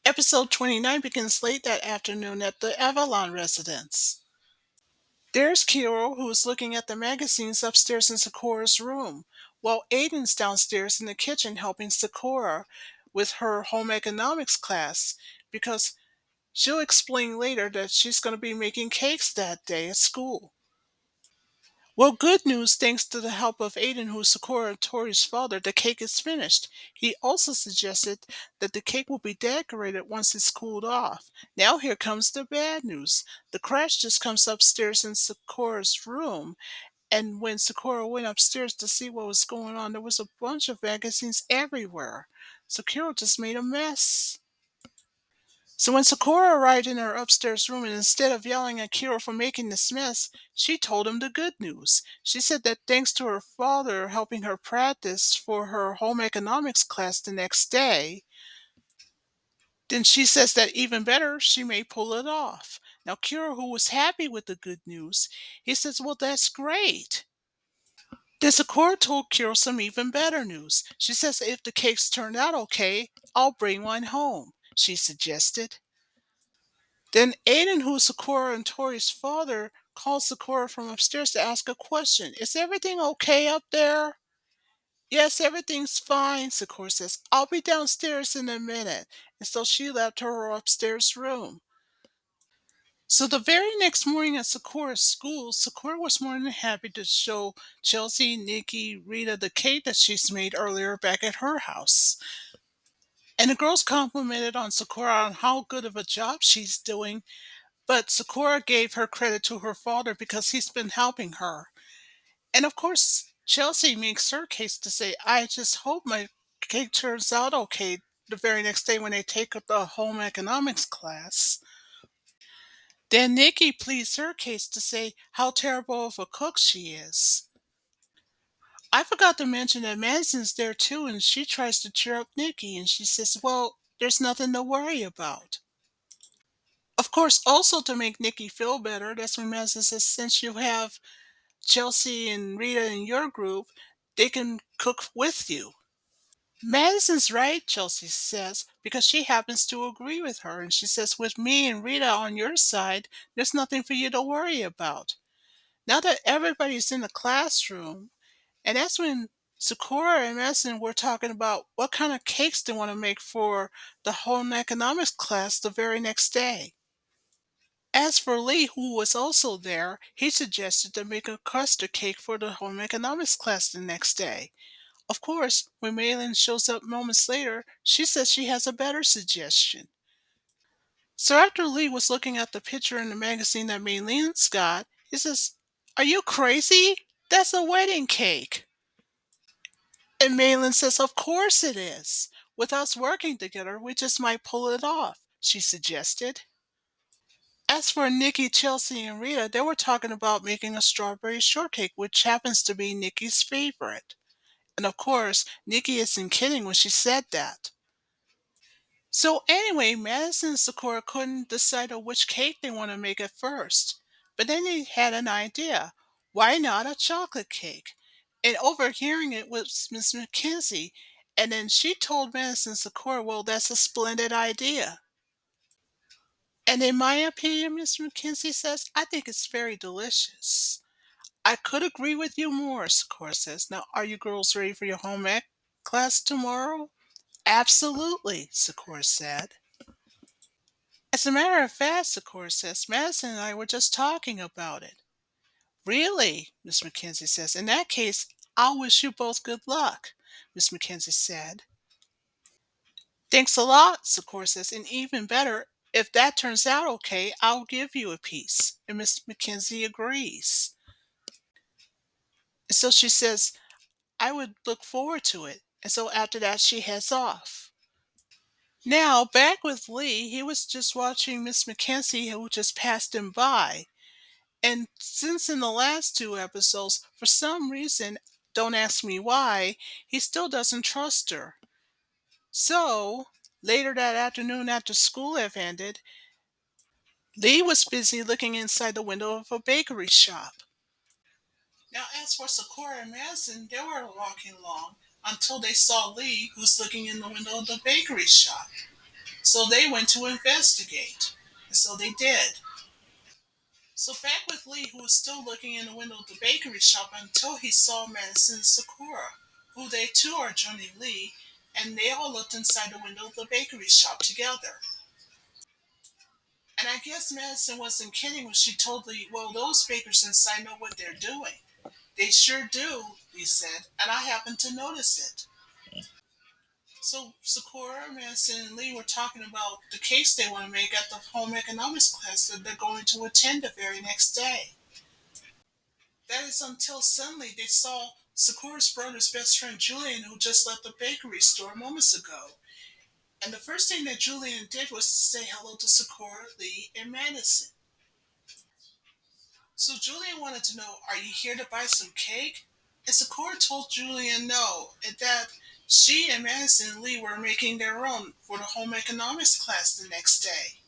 Episode 29 begins late that afternoon at the Avalon residence. There's Kiro, who is looking at the magazines upstairs in Sakura's room, while Aiden's downstairs in the kitchen helping Sakura with her home economics class because she'll explain later that she's going to be making cakes that day at school. Well, good news, thanks to the help of Aiden, who's Sakura and Tori's father, the cake is finished. He also suggested that the cake will be decorated once it's cooled off. Now here comes the bad news. The crash just comes upstairs in Sakura's room, and when Sakura went upstairs to see what was going on, there was a bunch of magazines everywhere. Sakura just made a mess. So when Sakura arrived in her upstairs room, and instead of yelling at Kiro for making this mess, she told him the good news. She said that thanks to her father helping her practice for her home economics class the next day, then she says that even better, she may pull it off. Now Kiro, who was happy with the good news, he says, well, that's great. Then Sakura told Kiro some even better news. She says if the cakes turned out okay, I'll bring one home, she suggested. Then Aiden, who is Sakura and Tori's father, calls Sakura from upstairs to ask a question. Is everything okay up there? Yes, everything's fine, Sakura says. I'll be downstairs in a minute. And so she left to her upstairs room. So the very next morning at Sakura's school, Sakura was more than happy to show Chelsea, Nikki, Rita the cake that she's made earlier back at her house. And the girls complimented on Sakura on how good of a job she's doing. But Sakura gave her credit to her father because he's been helping her. And of course, Chelsea makes her case to say, I just hope my cake turns out okay the very next day when they take up the home economics class. Then Nikki pleads her case to say how terrible of a cook she is. I forgot to mention that Madison's there too, and she tries to cheer up Nikki, and she says, well, there's nothing to worry about. Of course, also to make Nikki feel better, that's when Madison says, since you have Chelsea and Rita in your group, they can cook with you. Madison's right, Chelsea says, because she happens to agree with her. And she says, with me and Rita on your side, there's nothing for you to worry about. Now that everybody's in the classroom, and that's when Sakura and Madison were talking about what kind of cakes they want to make for the home economics class the very next day. As for Lee, who was also there, he suggested to make a custard cake for the home economics class the next day. Of course, when Maylin shows up moments later, she says she has a better suggestion. So after Lee was looking at the picture in the magazine that Maylin's got, he says, are you crazy? That's a wedding cake. And Maylin says, of course it is. With us working together, we just might pull it off, she suggested. As for Nikki, Chelsea, and Rita, they were talking about making a strawberry shortcake, which happens to be Nikki's favorite. And of course, Nikki isn't kidding when she said that. So anyway, Madison and Sakura couldn't decide on which cake they want to make at first. But then they had an idea. Why not a chocolate cake? And overhearing it was Miss Mackenzie. And then she told Madison and Sakura, well, that's a splendid idea. And in my opinion, Mr. McKinsey says, I think it's very delicious. I could agree with you more, Sakura says. Now, are you girls ready for your home ec class tomorrow? Absolutely, Sakura said. As a matter of fact, Sakura says, Madison and I were just talking about it. Really, Miss Mackenzie says. In that case, I'll wish you both good luck, Miss Mackenzie said. Thanks a lot, Sakura says, and even better, if that turns out okay, I'll give you a piece. And Miss Mackenzie agrees. And so she says, I would look forward to it. And so after that, she heads off. Now, back with Lee, he was just watching Miss Mackenzie, who just passed him by. And since in the last two episodes, for some reason, don't ask me why, he still doesn't trust her. So, later that afternoon after school had ended, Lee was busy looking inside the window of a bakery shop. Now, as for Sakura and Madison, they were walking along until they saw Lee, who's looking in the window of the bakery shop. So they went to investigate. And so they did. So back with Lee, who was still looking in the window of the bakery shop until he saw Madison and Sakura, who they too are joining Lee, and they all looked inside the window of the bakery shop together. And I guess Madison wasn't kidding when she told Lee, well, those bakers inside know what they're doing. They sure do, Lee said, and I happened to notice it. So Sakura, Madison, and Lee were talking about the case they want to make at the home economics class that they're going to attend the very next day. That is until suddenly they saw Sakura's brother's best friend Julian, who just left the bakery store moments ago. And the first thing that Julian did was to say hello to Sakura, Lee, and Madison. So Julian wanted to know, are you here to buy some cake? And Sakura told Julian no, and that she and Madison and Lee were making their own for the home economics class the next day.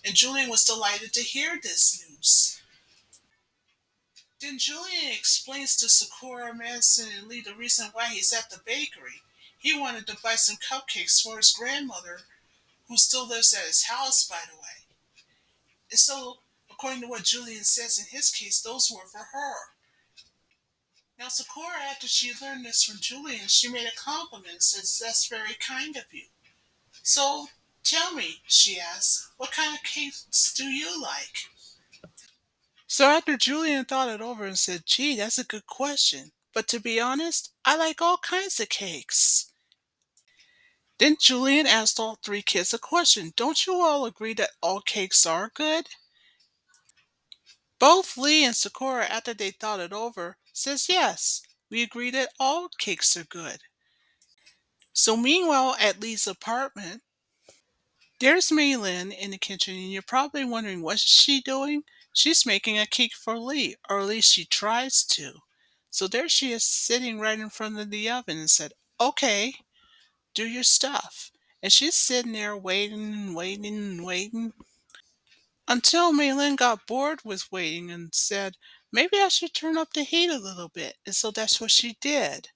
And Julian was delighted to hear this news. Then Julian explains to Sakura, Madison, and Lee the reason why he's at the bakery. He wanted to buy some cupcakes for his grandmother, who still lives at his house, by the way. And so, according to what Julian says in his case, those were for her. Now, Sakura, after she learned this from Julian, she made a compliment and says, that's very kind of you. So, tell me, she asked, what kind of cakes do you like? So after Julian thought it over and said, gee, that's a good question. But to be honest, I like all kinds of cakes. Then Julian asked all three kids a question. Don't you all agree that all cakes are good? Both Lee and Sakura, after they thought it over, says yes. We agree that all cakes are good. So meanwhile, at Lee's apartment, there's Maylin in the kitchen, and you're probably wondering what she doing? She's making a cake for Lee, or at least she tries to. So there she is sitting right in front of the oven and said, okay, do your stuff. And she's sitting there waiting and waiting and waiting until Maylin got bored with waiting and said, maybe I should turn up the heat a little bit. And so that's what she did.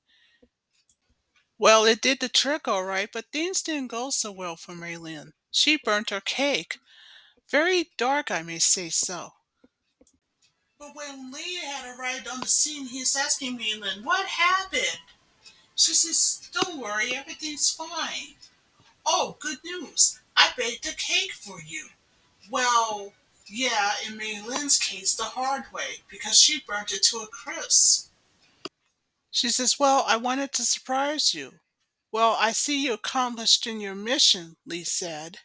Well, it did the trick all right, but things didn't go so well for Maylin. She burnt her cake. Very dark, I may say so. But when Lee had arrived on the scene, he's asking Maylin, what happened? She says, don't worry, everything's fine. Oh, good news. I baked a cake for you. Well, yeah, in Maylin's case, the hard way, because she burnt it to a crisp. She says, well, I wanted to surprise you. Well, I see you accomplished in your mission, Lee said.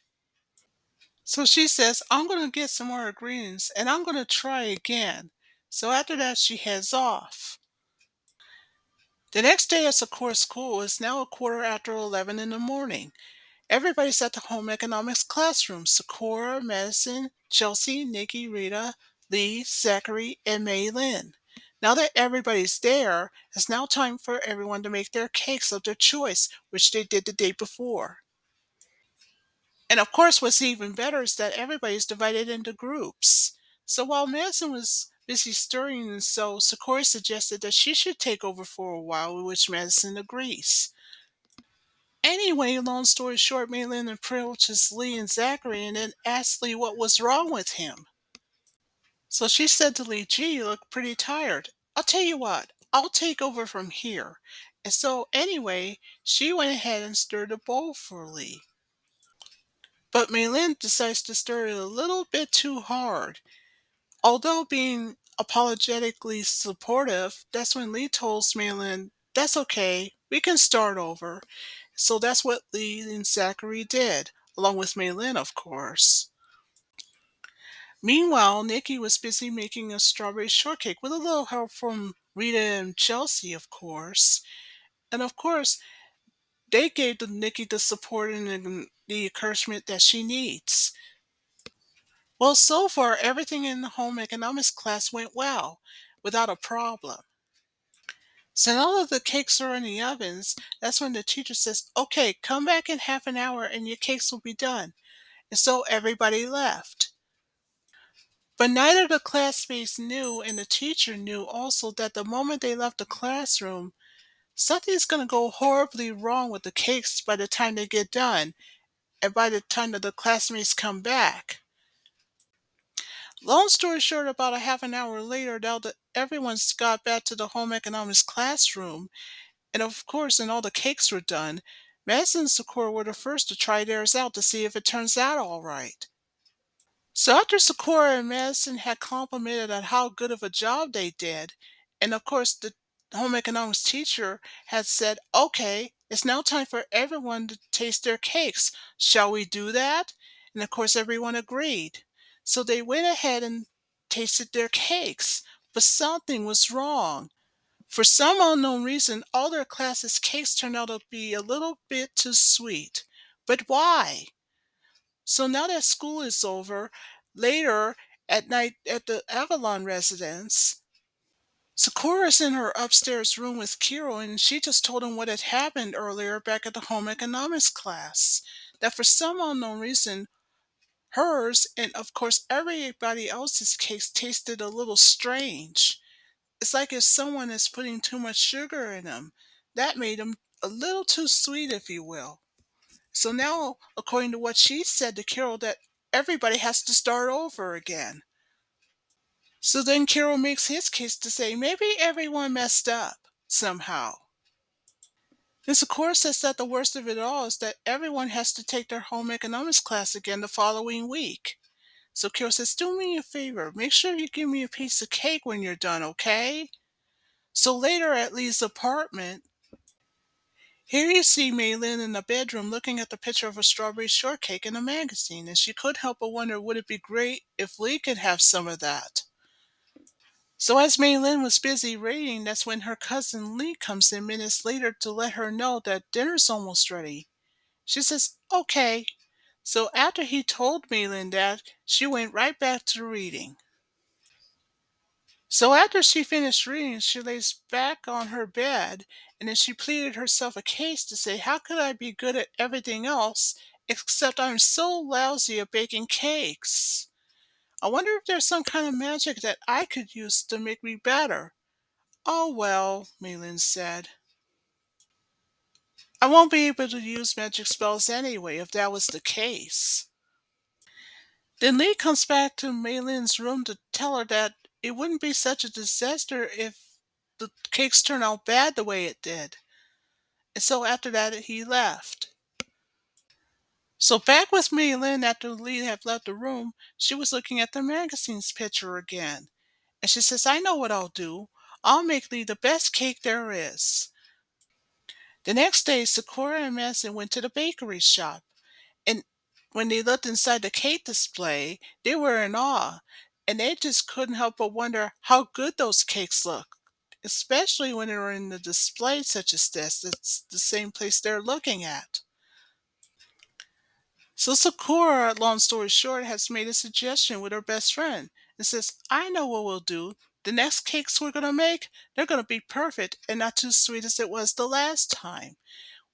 So she says, I'm going to get some more ingredients and I'm going to try again. So after that, she heads off. The next day at Sakura school is now a quarter after 11 in the morning. Everybody's at the home economics classroom. Sakura, Madison, Chelsea, Nikki, Rita, Lee, Zachary, and Mei Lin. Now that everybody's there, it's now time for everyone to make their cakes of their choice, which they did the day before. And of course, what's even better is that everybody's divided into groups. So while Madison was busy stirring, and so Sakura suggested that she should take over for a while, which Madison agrees. Anyway, long story short, Maylin approaches Lee and Zachary and then asks Lee what was wrong with him. So she said to Lee, gee, you look pretty tired. I'll tell you what, I'll take over from here. And so anyway, she went ahead and stirred a bowl for Lee. But Maylin decides to stir it a little bit too hard. Although being apologetically supportive, that's when Lee tells Maylin, that's okay, we can start over. So that's what Lee and Zachary did, along with Maylin, of course. Meanwhile, Nikki was busy making a strawberry shortcake with a little help from Rita and Chelsea, of course. And of course, they gave Nikki the support and the encouragement that she needs. Well, so far, everything in the home economics class went well, without a problem. So now that the cakes are in the ovens, that's when the teacher says, okay, come back in half an hour and your cakes will be done. And so everybody left. But neither the classmates knew and the teacher knew also that the moment they left the classroom, something's going to go horribly wrong with the cakes by the time they get done. and by the time that the classmates come back. Long story short, about a half an hour later, now that everyone's got back to the home economics classroom, and of course, and all the cakes were done, Madison and Sakura were the first to try theirs out to see if it turns out all right. So after Sakura and Madison had complimented on how good of a job they did, and of course the home economics teacher had said, "Okay, it's now time for everyone to taste their cakes. Shall we do that?" And of course everyone agreed. So they went ahead and tasted their cakes, but something was wrong. For some unknown reason, all their classes' cakes turned out to be a little bit too sweet. But why? So now that school is over, later at night at the Avalon residence, Sakura's in her upstairs room with Kiro, and she just told him what had happened earlier back at the home economics class. That for some unknown reason, hers and of course everybody else's cakes tasted a little strange. It's like if someone is putting too much sugar in them. That made them a little too sweet, if you will. So now, according to what she said to Carol, that everybody has to start over again. So then Carol makes his case to say maybe everyone messed up somehow. And Sakura says that the worst of it all is that everyone has to take their home economics class again the following week. So Carol says, "Do me a favor. Make sure you give me a piece of cake when you're done, okay?" So later at Lee's apartment, here you see Maylin in the bedroom looking at the picture of a strawberry shortcake in a magazine, and she couldn't help but wonder, would it be great if Lee could have some of that? So as Maylin was busy reading, that's when her cousin Lee comes in minutes later to let her know that dinner's almost ready. She says, "Okay." So after he told Maylin that, she went right back to reading. So after she finished reading, she lays back on her bed, and then she pleaded herself a case to say, "How could I be good at everything else except I'm so lousy at baking cakes? I wonder if there's some kind of magic that I could use to make me better." "Oh well," Maylin said, "I won't be able to use magic spells anyway if that was the case." Then Lee comes back to Maylin's room to tell her that it wouldn't be such a disaster if the cakes turned out bad the way it did. And so after that, he left. So back with Maylin after Lee had left the room, she was looking at the magazine's picture again. And she says, "I know what I'll do. I'll make Lee the best cake there is." The next day, Sakura and Madison went to the bakery shop. And when they looked inside the cake display, they were in awe, and they just couldn't help but wonder how good those cakes look, especially when they were in the display such as this. It's the same place they're looking at. So Sakura, long story short, has made a suggestion with her best friend and says, "I know what we'll do. The next cakes we're going to make, they're going to be perfect and not too sweet as it was the last time."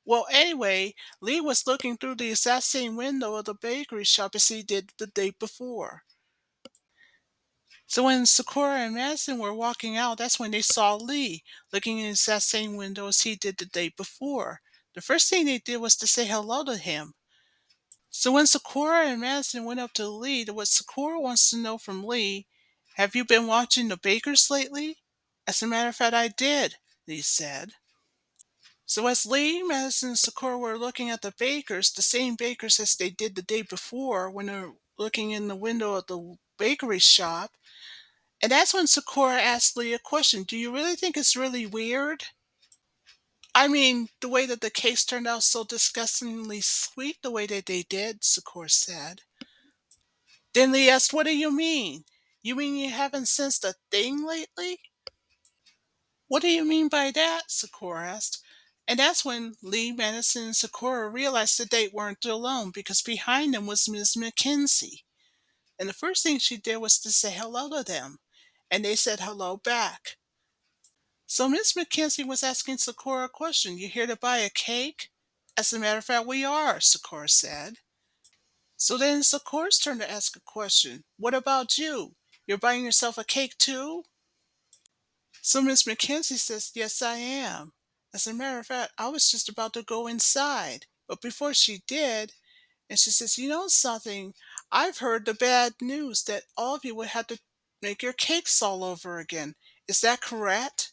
Well, anyway, Lee was looking through the exact same window of the bakery shop as he did the day before. So when Sakura and Madison were walking out, that's when they saw Lee looking in the exact same window as he did the day before. The first thing they did was to say hello to him. So when Sakura and Madison went up to Lee, what Sakura wants to know from Lee, "Have you been watching the bakers lately?" "As a matter of fact, I did," Lee said. So as Lee, Madison, and Sakura were looking at the bakers, the same bakers as they did the day before when they were looking in the window of the bakery shop, and that's when Sakura asked Lee a question. "Do you really think it's really weird? I mean, the way that the cakes turned out so disgustingly sweet the way that they did," Sakura said. Then Lee asked, "What do you mean? You mean you haven't sensed a thing lately?" "What do you mean by that?" Sakura asked. And that's when Lee, Madison, and Sakura realized that they weren't alone because behind them was Miss Mackenzie. And the first thing she did was to say hello to them. And they said hello back. So Miss Mackenzie was asking Sakura a question. "You here to buy a cake?" "As a matter of fact, we are," Sakura said. So then Sakura's turn to ask a question. "What about you? You're buying yourself a cake too?" So Miss Mackenzie says, "Yes, I am. As a matter of fact, I was just about to go inside." But before she did, And she says, "You know something? I've heard the bad news that all of you would have to make your cakes all over again. Is that correct?"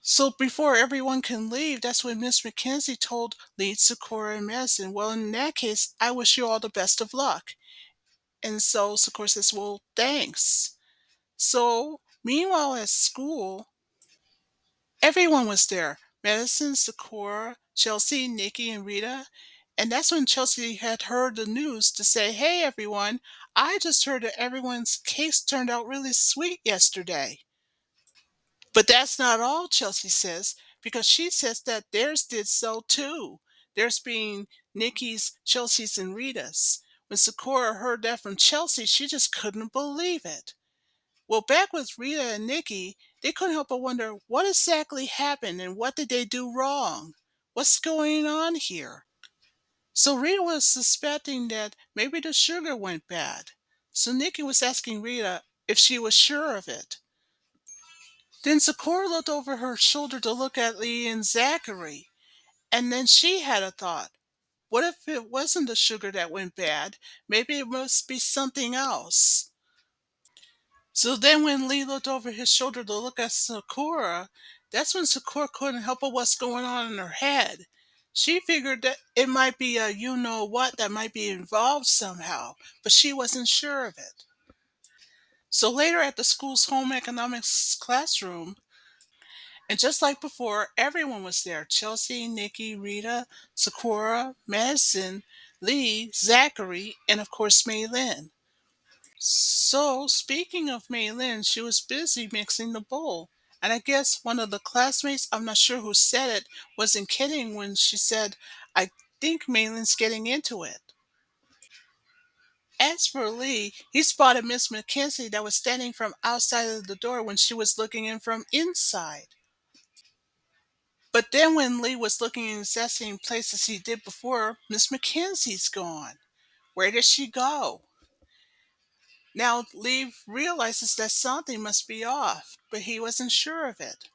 So before everyone can leave, that's when Miss Mackenzie told Lead, Sakura, and Madison, "Well, in that case, I wish you all the best of luck." And so Sakura says, "Well, thanks." So meanwhile at school, everyone was there. Madison, Sakura, Chelsea, Nikki, and Rita. And that's when Chelsea had heard the news to say, "Hey everyone, I just heard that everyone's cakes turned out really sweet yesterday." But that's not all, Chelsea says, because she says that theirs did so too. Theirs being Nikki's, Chelsea's, and Rita's. When Sakura heard that from Chelsea, she just couldn't believe it. Well, back with Rita and Nikki, they couldn't help but wonder what exactly happened and what did they do wrong? What's going on here? So Rita was suspecting that maybe the sugar went bad. So Nikki was asking Rita if she was sure of it. Then Sakura looked over her shoulder to look at Lee and Zachary. And then she had a thought. What if it wasn't the sugar that went bad? Maybe it must be something else. So then when Lee looked over his shoulder to look at Sakura, that's when Sakura couldn't help but what's going on in her head. She figured that it might be a you know what that might be involved somehow, but she wasn't sure of it. So later at the school's home economics classroom, and just like before, everyone was there. Chelsea, Nikki, Rita, Sakura, Madison, Lee, Zachary, and of course Mei Lin. So, speaking of Mei Lin, she was busy mixing the bowl. And I guess one of the classmates, I'm not sure who said it, wasn't kidding when she said, "I think Mei Lin's getting into it." As for Lee, he spotted Miss Mackenzie that was standing from outside of the door when she was looking in from inside. But then when Lee was looking in the exact same place as he did before, Miss Mackenzie's gone. Where did she go? Now Lee realizes that something must be off, but he wasn't sure of it.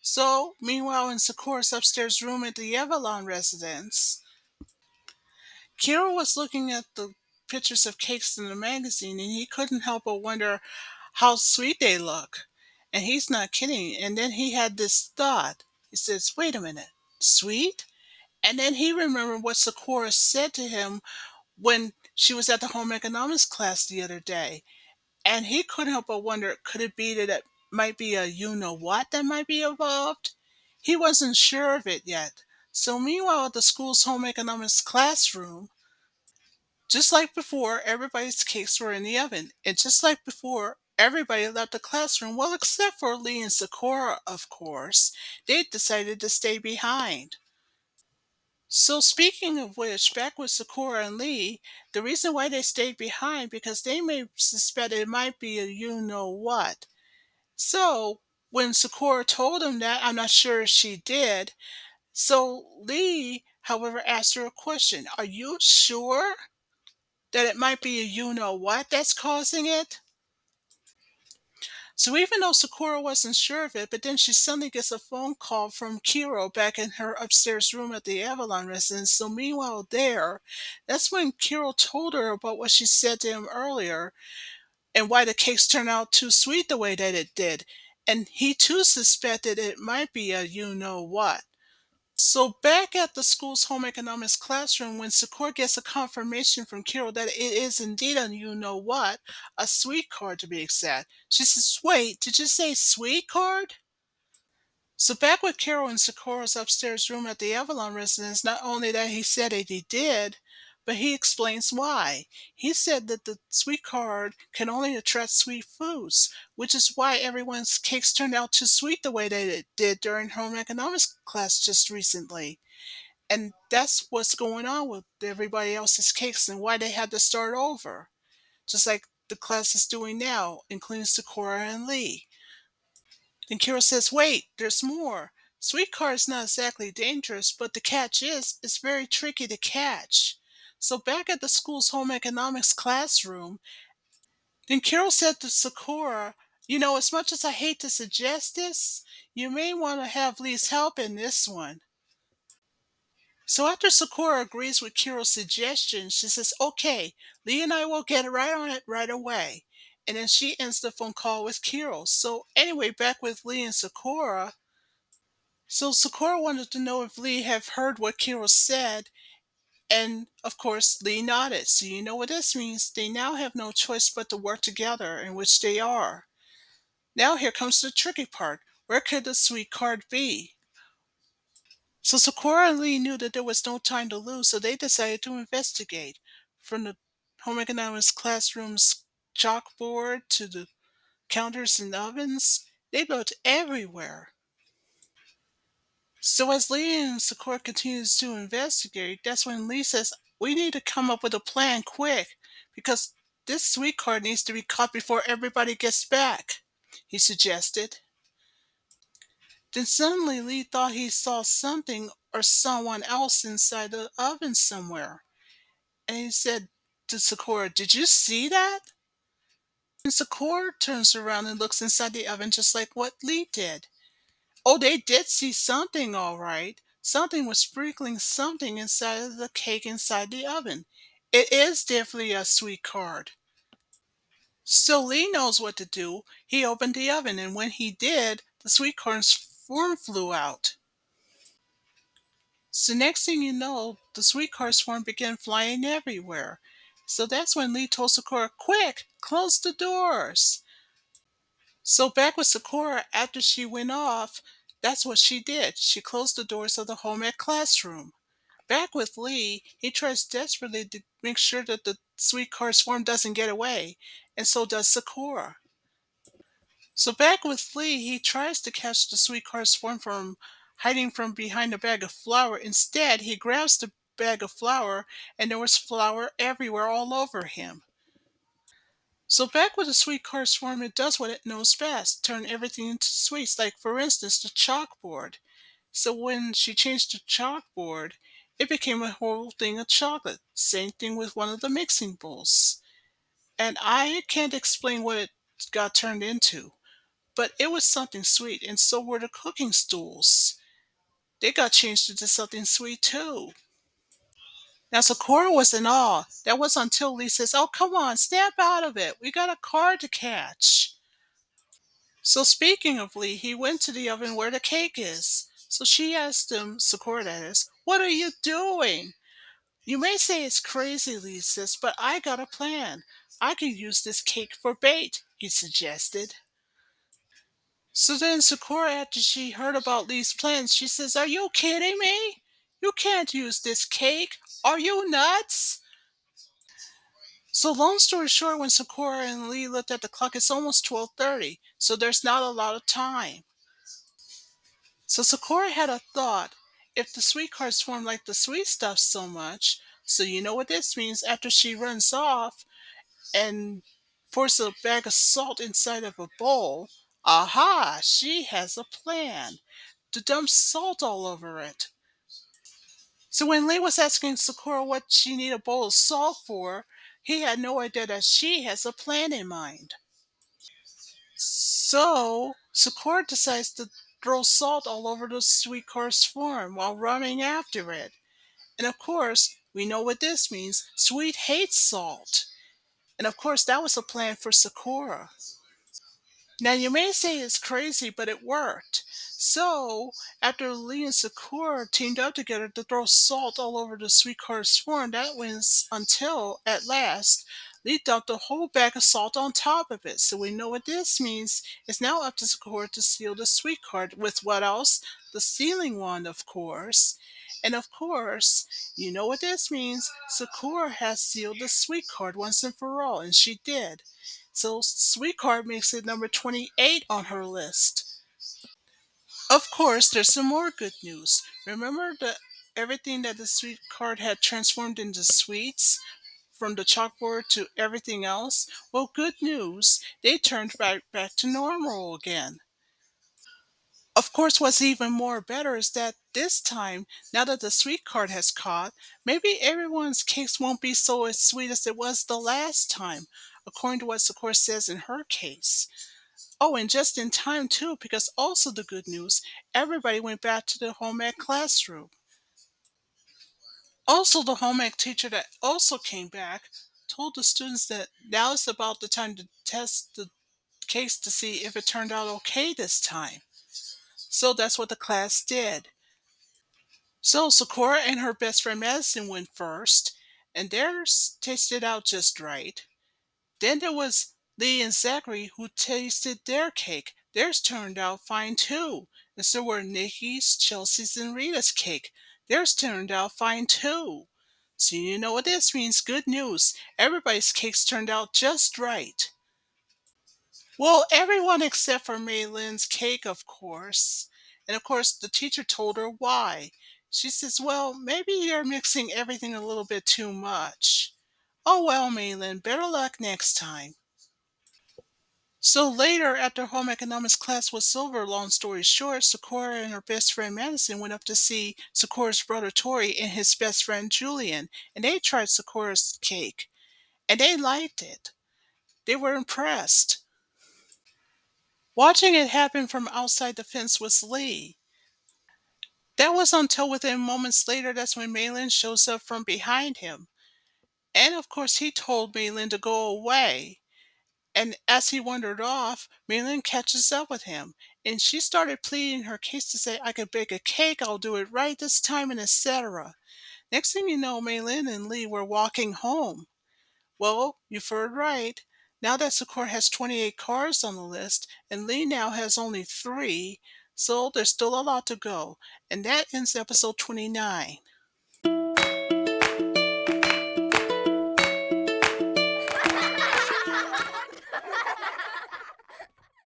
So, meanwhile, in Sakura's upstairs room at the Avalon residence, Kira was looking at the pictures of cakes in the magazine and he couldn't help but wonder how sweet they look. And he's not kidding. And then he had this thought. He says, "Wait a minute, sweet?" And then he remembered what Sakura said to him when she was at the home economics class the other day. And he couldn't help but wonder, could it be that it might be a you know what that might be involved? He wasn't sure of it yet. So meanwhile at the school's home economics classroom, just like before, everybody's cakes were in the oven. And just like before, everybody left the classroom, well except for Lee and Sakura, of course. They decided to stay behind. So speaking of which, back with Sakura and Lee, the reason why they stayed behind because they may suspect it might be a you know what. So when Sakura told him that, I'm not sure if she did. So Lee, however, asked her a question. "Are you sure that it might be a you know what that's causing it?" So even though Sakura wasn't sure of it, but then she suddenly gets a phone call from Kiro back in her upstairs room at the Avalon residence. So meanwhile there, that's when Kiro told her about what she said to him earlier and why the cakes turned out too sweet the way that it did. And he too suspected it might be a you know what. So back at the school's home economics classroom, when Sakura gets a confirmation from Kiro that it is indeed a you know what, a sweet card to be exact, she says, "Wait, did you say sweet card?" So back with Kiro in Sakura's upstairs room at the Avalon residence, not only that he said that he did, but he explains why. He said that the sweet card can only attract sweet foods, which is why everyone's cakes turned out too sweet the way that it did during home economics class just recently. And that's what's going on with everybody else's cakes and why they had to start over. Just like the class is doing now, including Sakura and Lee. Then Kira says, "Wait, there's more. Sweet card is not exactly dangerous, but the catch is, it's very tricky to catch." So back at the school's home economics classroom, then Kira said to Sakura, "As much as I hate to suggest this, you may want to have Lee's help in this one." So after Sakura agrees with Kiro's suggestion, she says, "Okay, Lee and I will get right on it right away." And then she ends the phone call with Kiro. So anyway, back with Lee and Sakura. So Sakura wanted to know if Lee had heard what Kiro said, and of course Lee nodded. So you know what this means. They now have no choice but to work together, in which they are. Now here comes the tricky part. Where could the sweet card be? So Sakura and Lee knew that there was no time to lose, so they decided to investigate. From the home economics classroom's chalkboard to the counters and ovens, they looked everywhere. So as Lee and Sakura continues to investigate, that's when Lee says, "We need to come up with a plan quick, because this sweet card needs to be caught before everybody gets back," he suggested. Then suddenly Lee thought he saw something or someone else inside the oven somewhere. And he said to Sakura, "Did you see that?" And Sakura turns around and looks inside the oven just like what Lee did. Oh, they did see something, all right. Something was sprinkling something inside of the cake inside the oven. It is definitely a sweet card. So Lee knows what to do. He opened the oven, and when he did, the sweet corn's form flew out. So next thing you know, the sweet card swarm began flying everywhere. So that's when Lee told Sakura, "Quick, close the doors." So back with Sakura, after she went off, that's what she did. She closed the doors of the home ec classroom. Back with Lee, he tries desperately to make sure that the sweet card swarm doesn't get away, and so does Sakura. So back with Lee, he tries to catch the sweet card swarm from hiding from behind a bag of flour. Instead, he grabs the bag of flour, and there was flour everywhere all over him. So back with the sweet card swarm, it does what it knows best, turn everything into sweets, like for instance the chalkboard. So when she changed the chalkboard, it became a whole thing of chocolate. Same thing with one of the mixing bowls. And I can't explain what it got turned into, but it was something sweet, and so were the cooking stools. They got changed into something sweet too. Now Sakura was in awe. That was until Lee says, "Oh, come on, snap out of it. We got a card to catch." So speaking of Lee, he went to the oven where the cake is. So she asked him, Sakura that is, "What are you doing?" "You may say it's crazy," Lee says, "but I got a plan. I could use this cake for bait," he suggested. So then Sakura, after she heard about Lee's plans, she says, "Are you kidding me? You can't use this cake. Are you nuts?" So long story short, when Sakura and Lee looked at the clock, it's almost 12:30, so there's not a lot of time. So Sakura had a thought. If the sweet cards swarm like the sweet stuff so much, so you know what this means, after she runs off and pours a bag of salt inside of a bowl, aha, she has a plan to dump salt all over it. So when Lee was asking Sakura what she needed a bowl of salt for, he had no idea that she has a plan in mind. So Sakura decides to throw salt all over the sweet corn's farm while running after it. And of course, we know what this means. Sweet hates salt. And of course, that was a plan for Sakura. Now you may say it's crazy, but it worked. So, after Lee and Sakura teamed up together to throw salt all over the sweetheart's farm, that was until, at last, Lee dumped a whole bag of salt on top of it. So we know what this means. It's now up to Sakura to seal the sweetheart with what else? The sealing wand, of course. And of course, you know what this means. Sakura has sealed the sweetheart once and for all, and she did. So Sweetheart makes it number 28 on her list. Of course, there's some more good news. Remember the everything that the Sweetheart had transformed into sweets? From the chalkboard to everything else? Well, good news. They turned back to normal again. Of course, what's even more better is that this time, now that the sweet card has caught, maybe everyone's cakes won't be so as sweet as it was the last time, according to what Sakura says in her case. Oh, and just in time too, because also the good news, everybody went back to the home ec classroom. Also, the home ec teacher that also came back told the students that now is about the time to test the case to see if it turned out okay this time. So that's what the class did. So Sakura and her best friend Madison went first, and theirs tasted out just right. Then there was Lee and Zachary who tasted their cake. Theirs turned out fine too. And so were Nikki's, Chelsea's, and Rita's cake. Theirs turned out fine too. So you know what this means. Good news. Everybody's cakes turned out just right. Well, everyone except for Maylin's cake, of course. And of course, the teacher told her why. She says, well, maybe you're mixing everything a little bit too much. Oh well, Maylin, better luck next time. So later, after home economics class was over, long story short, Sakura and her best friend Madison went up to see Sakura's brother Tori and his best friend Julian, and they tried Sakura's cake, and they liked it. They were impressed. Watching it happen from outside the fence was Lee. That was until within moments later that's when Malin shows up from behind him. And of course he told Malin to go away. And as he wandered off, Malin catches up with him. And she started pleading her case to say, I could bake a cake, I'll do it right this time, and etc. Next thing you know, Malin and Lee were walking home. Well, you've heard right. Now that Sakura has 28 cars on the list, and Lee now has only 3, so there's still a lot to go. And that ends episode 29.